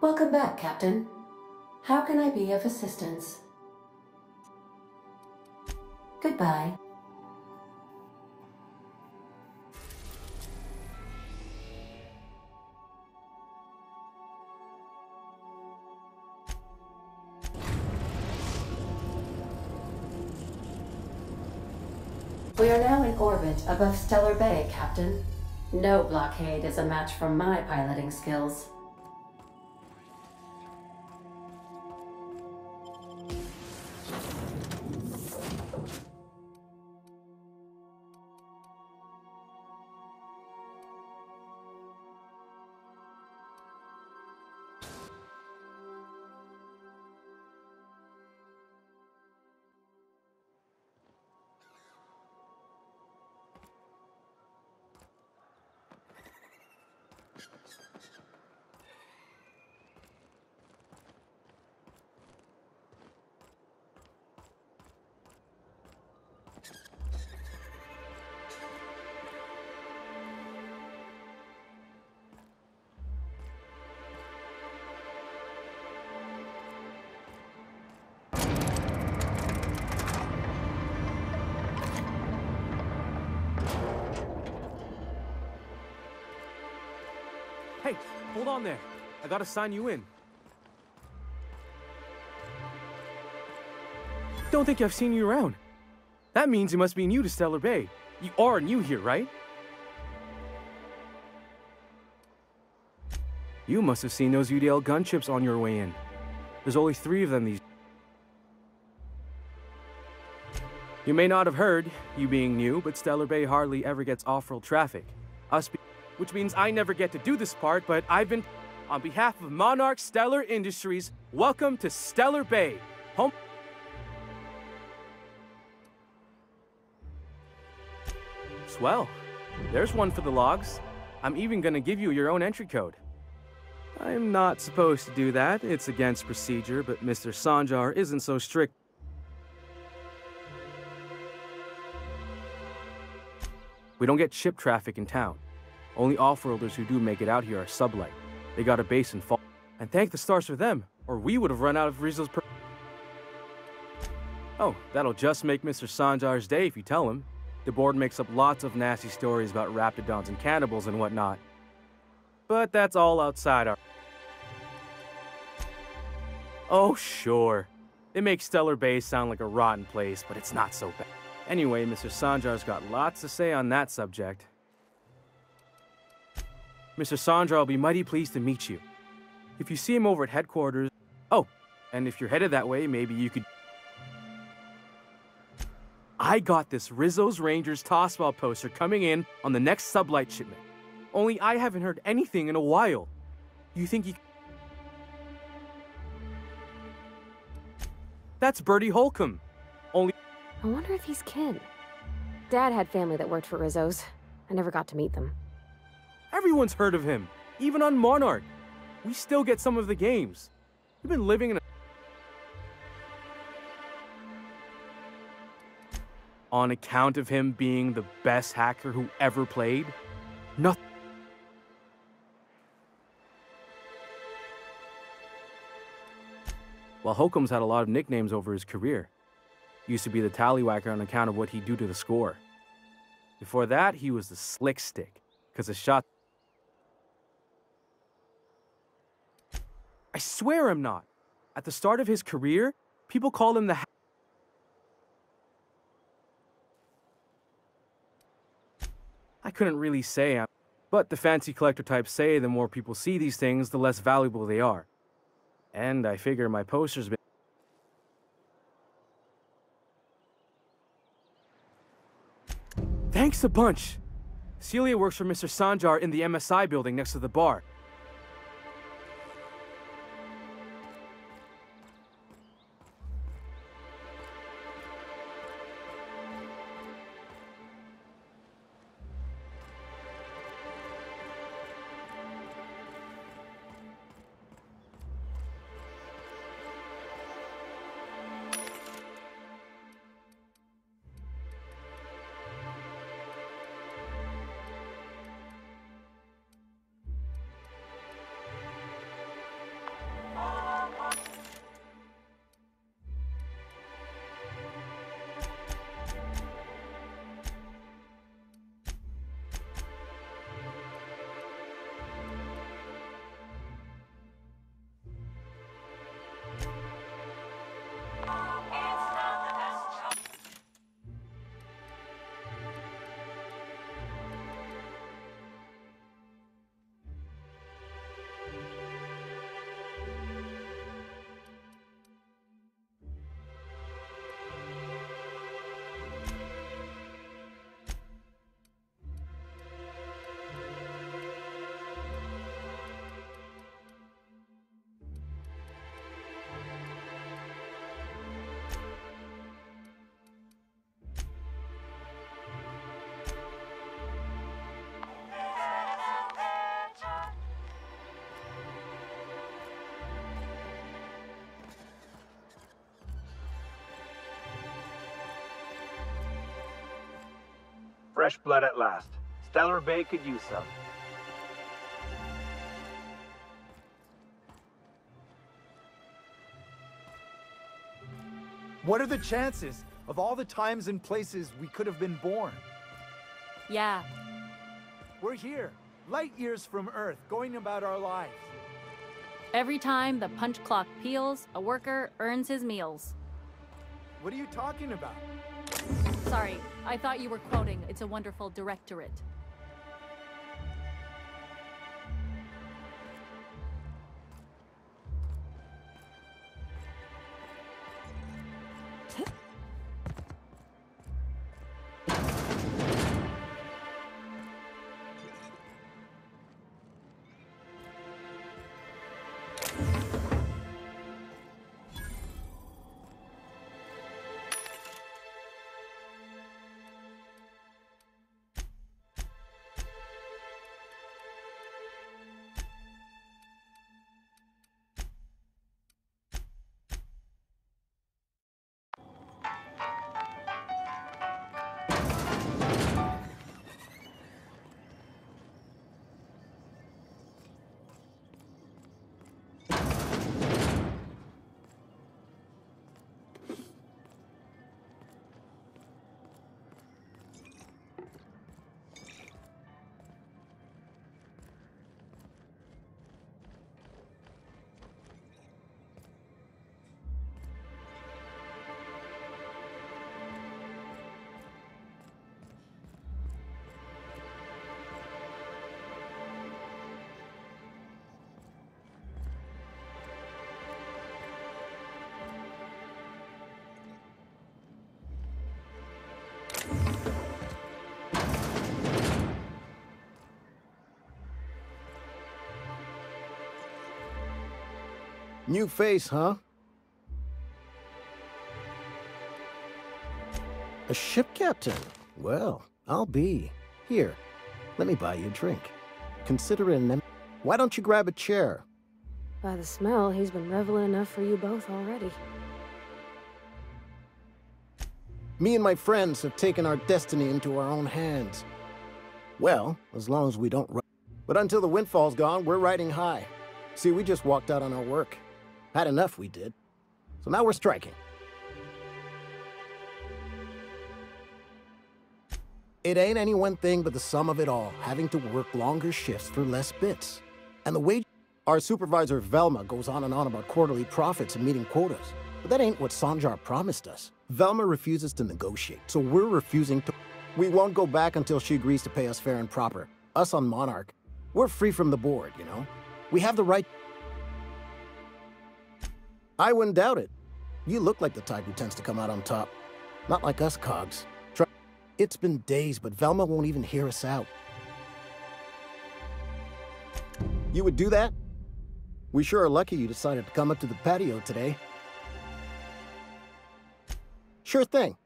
Welcome back, Captain. How can I be of assistance? Goodbye. We are now in orbit above Stellar Bay, Captain. No blockade is a match for my piloting skills. Hey, hold on there. I gotta sign you in. Don't think I've seen you around. That means you must be new to Stellar Bay. You are new here, right? You must have seen those UDL gunships on your way in. There's only 3 of them these. You may not have heard, you being new, but Stellar Bay hardly ever gets off-road traffic. Which means I never get to do this part, but I've been... On behalf of Monarch Stellar Industries, welcome to Stellar Bay, home... Swell. There's one for the logs. I'm even gonna give you your own entry code. I'm not supposed to do that. It's against procedure, but Mr. Sanjar isn't so strict. We don't get ship traffic in town. Only off-worlders who do make it out here are sublight. They got a base in Fall. And thank the stars for them, or we would have run out of Rizzo's Oh, that'll just make Mr. Sanjar's day if you tell him. The board makes up lots of nasty stories about raptidons and cannibals and whatnot. But that's all outside our... Oh, sure. It makes Stellar Bay sound like a rotten place, but it's not so bad. Anyway, Mr. Sanjar's got lots to say on that subject. Mr. Sanjar will be mighty pleased to meet you. If you see him over at headquarters... Oh, and if you're headed that way, maybe you could... I got this Rizzo's Rangers Tossball poster coming in on the next sublight shipment. Only I haven't heard anything in a while. You think you... That's Bertie Holcomb. Only... I wonder if he's kin. Dad had family that worked for Rizzo's. I never got to meet them. Everyone's heard of him, even on Monarch. We still get some of the games. You've been living in a... On account of him being the best hacker who ever played? Nothing. Well, Holcomb's had a lot of nicknames over his career. Used to be the Tallywhacker on account of what he'd do to the score. Before that, he was the Slick Stick, because his shot... I swear I'm not. At the start of his career, people called him the... I couldn't really say, but the fancy collector types say the more people see these things, the less valuable they are. And I figure my poster's been... Thanks a bunch. Celia works for Mr. Sanjar in the MSI building next to the bar. Fresh blood at last. Stellar Bay could use some. What are the chances of all the times and places we could have been born? Yeah. We're here, light years from Earth, going about our lives. Every time the punch clock peals, a worker earns his meals. What are you talking about? Sorry, I thought you were quoting It's a Wonderful Directorate. New face, huh? A ship captain? Well, I'll be. Here, let me buy you a drink. Consider it an Why don't you grab a chair? By the smell, he's been reveling enough for you both already. Me and my friends have taken our destiny into our own hands. Well, as long as we don't run. But until the windfall's gone, we're riding high. See, we just walked out on our work. Had enough, we did. So now we're striking. It ain't any one thing but the sum of it all, having to work longer shifts for less bits. And the wage... Our supervisor, Velma, goes on and on about quarterly profits and meeting quotas. But that ain't what Sanjar promised us. Velma refuses to negotiate, so we're refusing to... We won't go back until she agrees to pay us fair and proper. Us on Monarch. We're free from the board, you know? We have the right... I wouldn't doubt it. You look like the type who tends to come out on top. Not like us cogs. It's been days, but Velma won't even hear us out. You would do that? We sure are lucky you decided to come up to the patio today. Sure thing.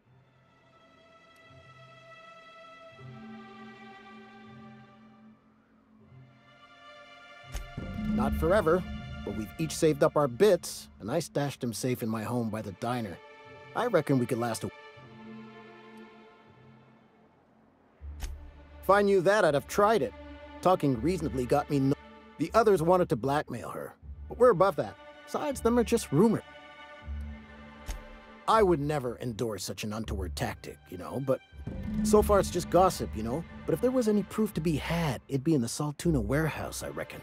Not forever, but we've each saved up our bits, and I stashed them safe in my home by the diner. I reckon we could last a... If I knew that, I'd have tried it. Talking reasonably got me no... The others wanted to blackmail her, but we're above that. Besides, them are just rumors. I would never endorse such an untoward tactic, you know, but so far it's just gossip, you know? But if there was any proof to be had, it'd be in the Saltuna warehouse, I reckon.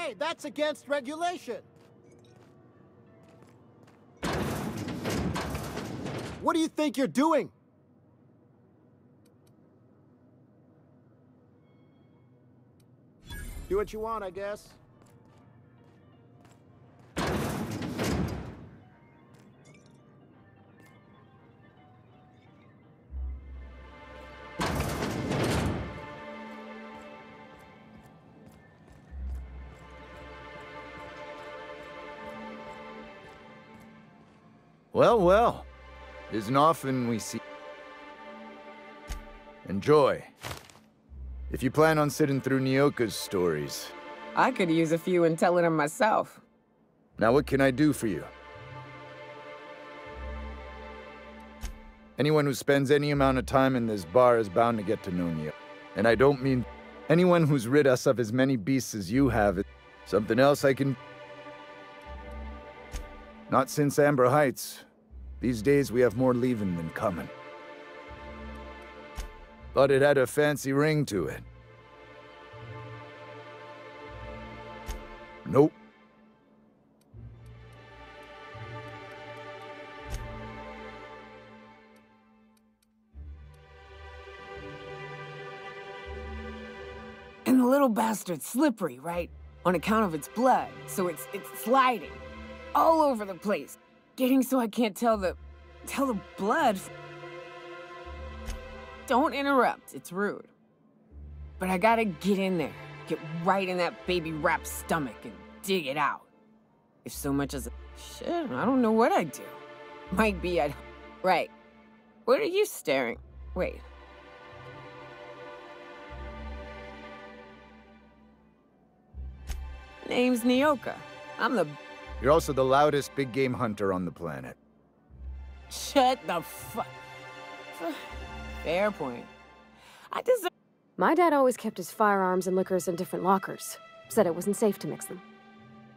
Hey, that's against regulation! What do you think you're doing? Do what you want, I guess. Well, well. Isn't often we see... Enjoy. If you plan on sitting through Nyoka's stories. I could use a few and telling them myself. Now what can I do for you? Anyone who spends any amount of time in this bar is bound to get to know Nyoka. And I don't mean anyone who's rid us of as many beasts as you have. Something else I can... Not since Amber Heights. These days we have more leaving than coming. But it had a fancy ring to it. Nope. And the little bastard's slippery, right? On account of its blood, so it's sliding all over the place. Getting so I can't tell the blood. Don't interrupt, it's rude. But I gotta get in there, get right in that baby rap's stomach and dig it out. If so much as shit, I don't know what I'd do. Might be I'd... Right. What are you staring? Wait. Name's Nyoka. I'm the... You're also the loudest big game hunter on the planet. Shut the fuck... Fair point. I deserve... My dad always kept his firearms and liquors in different lockers. Said it wasn't safe to mix them.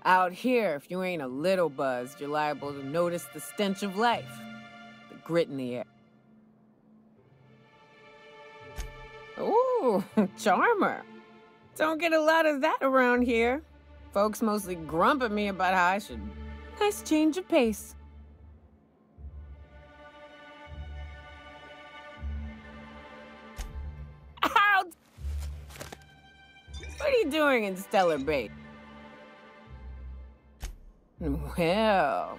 Out here, if you ain't a little buzzed, you're liable to notice the stench of life. The grit in the air. Ooh, charmer. Don't get a lot of that around here. Folks mostly grump at me about how I should... Nice change of pace. Ow! What are you doing in Stellar Bay? Well.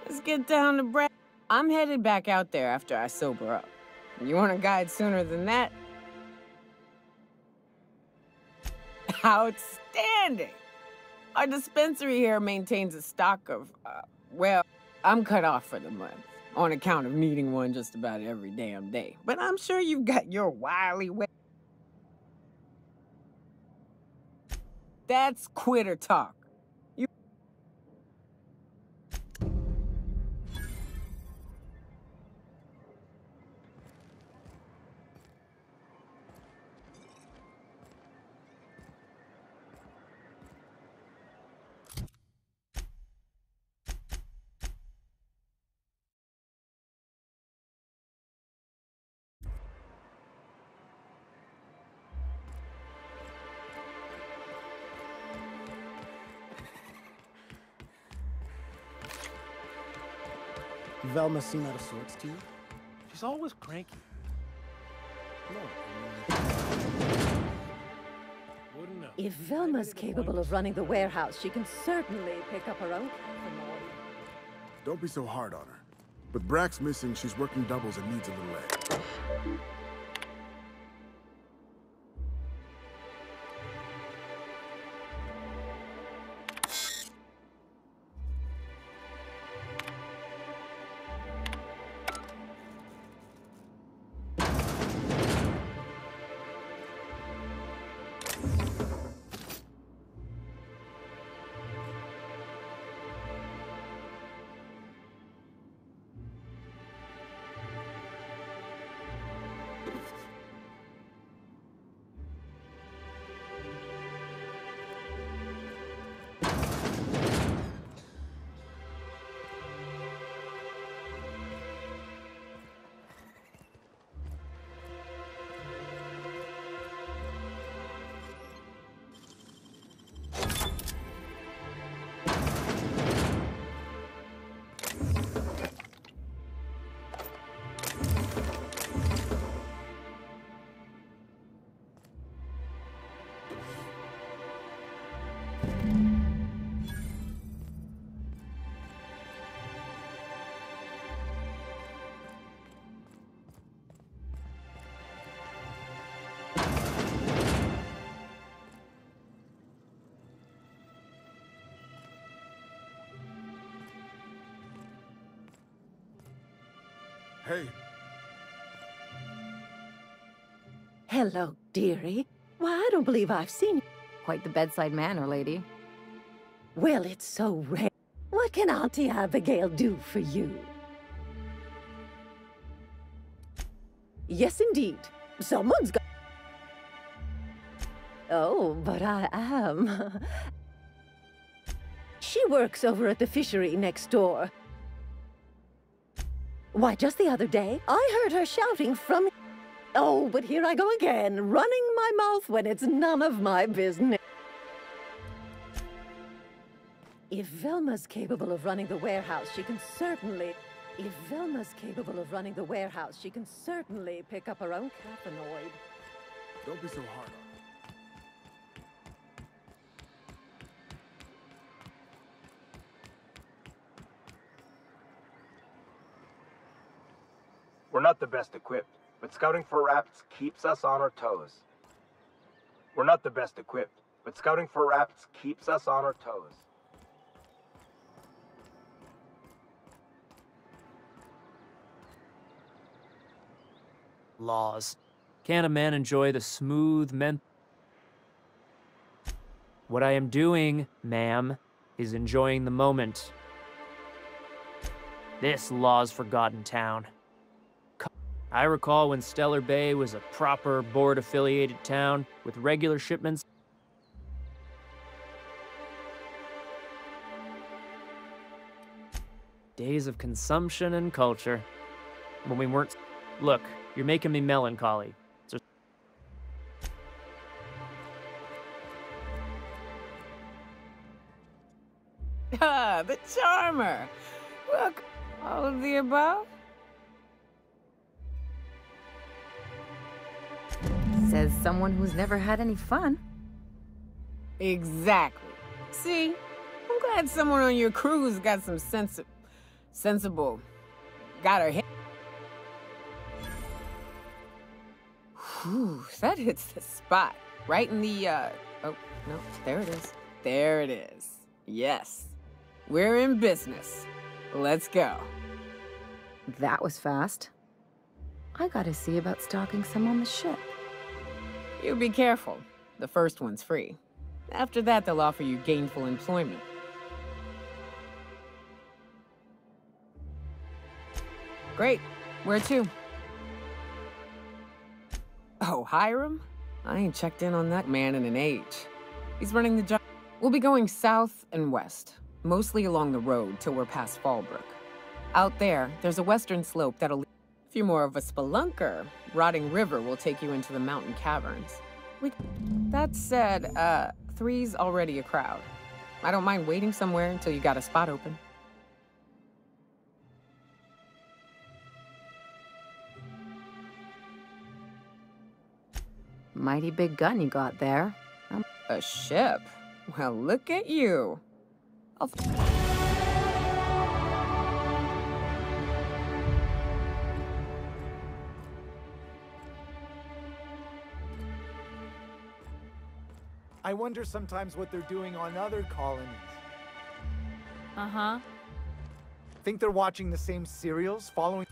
Let's get down to brass. I'm headed back out there after I sober up. You want a guide sooner than that? Outstanding! Our dispensary here maintains a stock of, well, I'm cut off for the month, on account of needing one just about every damn day. But I'm sure you've got your wily way. That's quitter talk. Velma seem out of sorts to you? She's always cranky. No, Wouldn't know. If Velma's capable of running the warehouse, she can certainly pick up her own paranormal. Don't be so hard on her. With Brax missing, she's working doubles and needs a little egg. Hey, Hello, dearie. Why, I don't believe I've seen you. Quite the bedside manner, lady. Well, it's so rare. What can Auntie Abigail do for you? Yes, indeed. Someone's got... Oh, but I am. She works over at the fishery next door. Why, just the other day, I heard her shouting from... Oh, but here I go again, running my mouth when it's none of my business. If Velma's capable of running the warehouse, she can certainly... If Velma's capable of running the warehouse, she can certainly pick up her own caffeinoid. don't be so hard on her. We're not the best equipped, but scouting for rats keeps us on our toes. We're not the best equipped, but scouting for rats keeps us on our toes. Laws. Can't a man enjoy the smooth What I am doing, ma'am, is enjoying the moment. This law's forgotten town. I recall when Stellar Bay was a proper board-affiliated town with regular shipments. Days of consumption and culture. When we weren't... Look, you're making me melancholy. So... Ah, the charmer. Look, all of the above. Says someone who's never had any fun. Exactly. See, I'm glad someone on your crew's got some sensible. Got her head. Whew, that hits the spot. Right in the, oh, no, there it is. There it is. Yes. We're in business. Let's go. That was fast. I gotta see about stocking some on the ship. You be careful. The first one's free. After that, they'll offer you gainful employment. Great. Where to? Oh, Hiram? I ain't checked in on that man in an age. He's running the job. We'll be going south and west, mostly along the road till we're past Fallbrook. Out there, there's a western slope that'll... If you're more of a spelunker, Rotting River will take you into the mountain caverns. That said, 3's already a crowd. I don't mind waiting somewhere until you got a spot open. Mighty big gun you got there. A ship? Well, look at you. I wonder sometimes what they're doing on other colonies. Uh-huh. Think they're watching the same serials, following...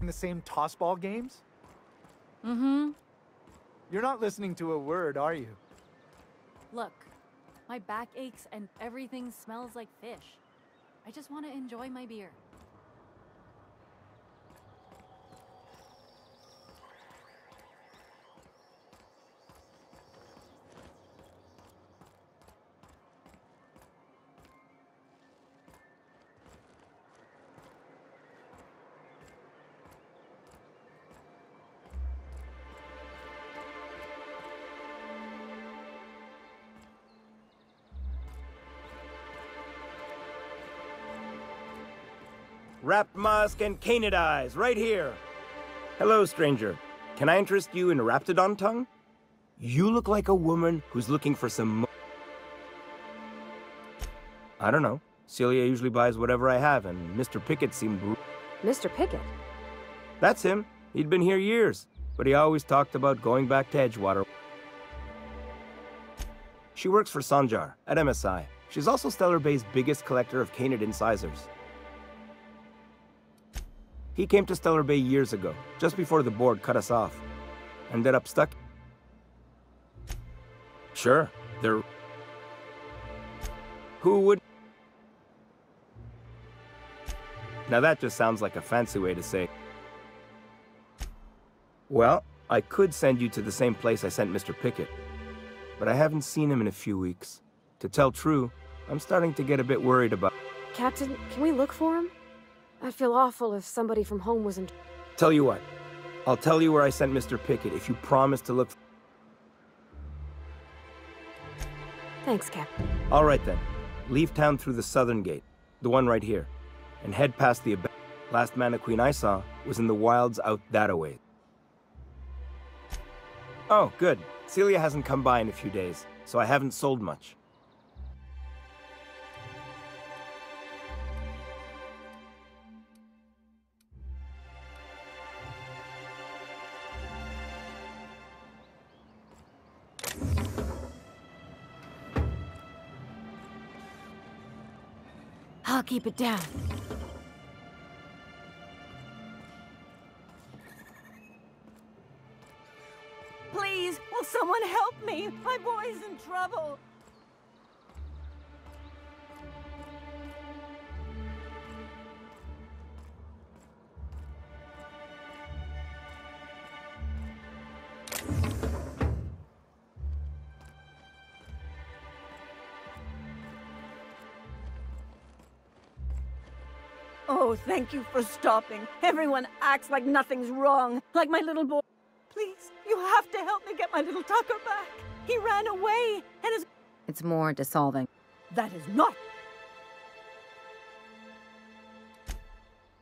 the same tossball games? Mm-hmm. You're not listening to a word, are you? Look, my back aches and everything smells like fish. I just want to enjoy my beer. Wrapped musk and canid eyes, right here. Hello, stranger. Can I interest you in a Raptidon tongue? You look like a woman who's looking for some I don't know. Celia usually buys whatever I have, and Mr. Pickett seemed... Mr. Pickett? That's him. He'd been here years, but he always talked about going back to Edgewater. She works for Sanjar at MSI. She's also Stellar Bay's biggest collector of canid incisors. He came to Stellar Bay years ago, just before the board cut us off. Ended up stuck. Sure, they're... Who would... Now that just sounds like a fancy way to say... Well, I could send you to the same place I sent Mr. Pickett, but I haven't seen him in a few weeks. To tell true, I'm starting to get a bit worried about... Captain, can we look for him? I'd feel awful if somebody from home was in... Tell you what, I'll tell you where I sent Mr. Pickett if you promise to look... Thanks, Captain. All right then. Leave town through the southern gate, the one right here, and head past the... Last Mannequin I saw was in the wilds out that-a-way. Oh, good. Celia hasn't come by in a few days, so I haven't sold much. I'll keep it down. Please, will someone help me? My boy's in trouble. Oh, thank you for stopping. Everyone acts like nothing's wrong, like my little boy. Please, you have to help me get my little Tucker back. He ran away, and is... It's more dissolving. That is not...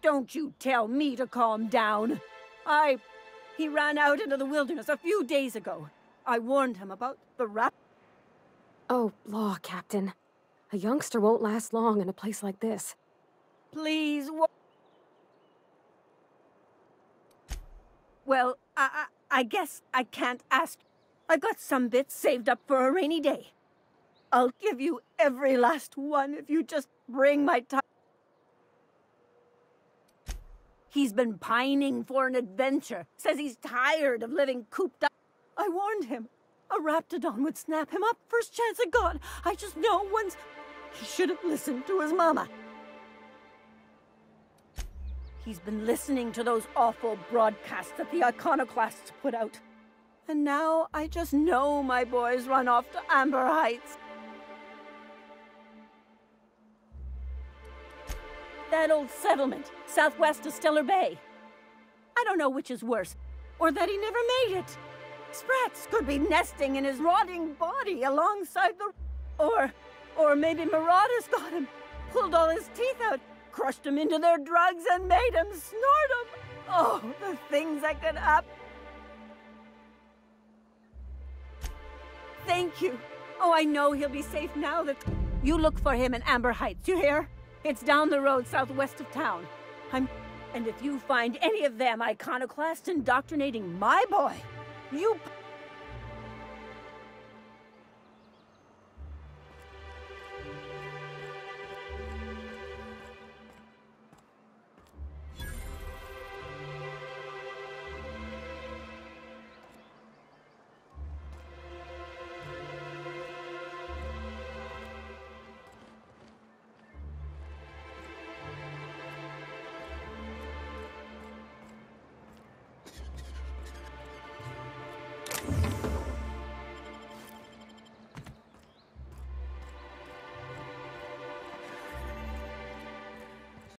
Don't you tell me to calm down. He ran out into the wilderness a few days ago. I warned him about the rap... Oh, law, Captain. A youngster won't last long in a place like this. Please, Well, I guess I can't ask. I've got some bits saved up for a rainy day. I'll give you every last one if you just bring my time. He's been pining for an adventure. Says he's tired of living cooped up. I warned him. A Raptidon would snap him up first chance it got. I just know once... He should have listened to his mama. He's been listening to those awful broadcasts that the iconoclasts put out. And now I just know my boys run off to Amber Heights. That old settlement, southwest of Stellar Bay. I don't know which is worse, or that he never made it. Sprats could be nesting in his rotting body alongside the... Or maybe marauders got him, pulled all his teeth out, crushed him into their drugs and made him snort them. Oh, the things that could happen. Thank you. Oh, I know he'll be safe now that... You look for him in Amber Heights, you hear? It's down the road southwest of town. And if you find any of them iconoclasts indoctrinating my boy, you...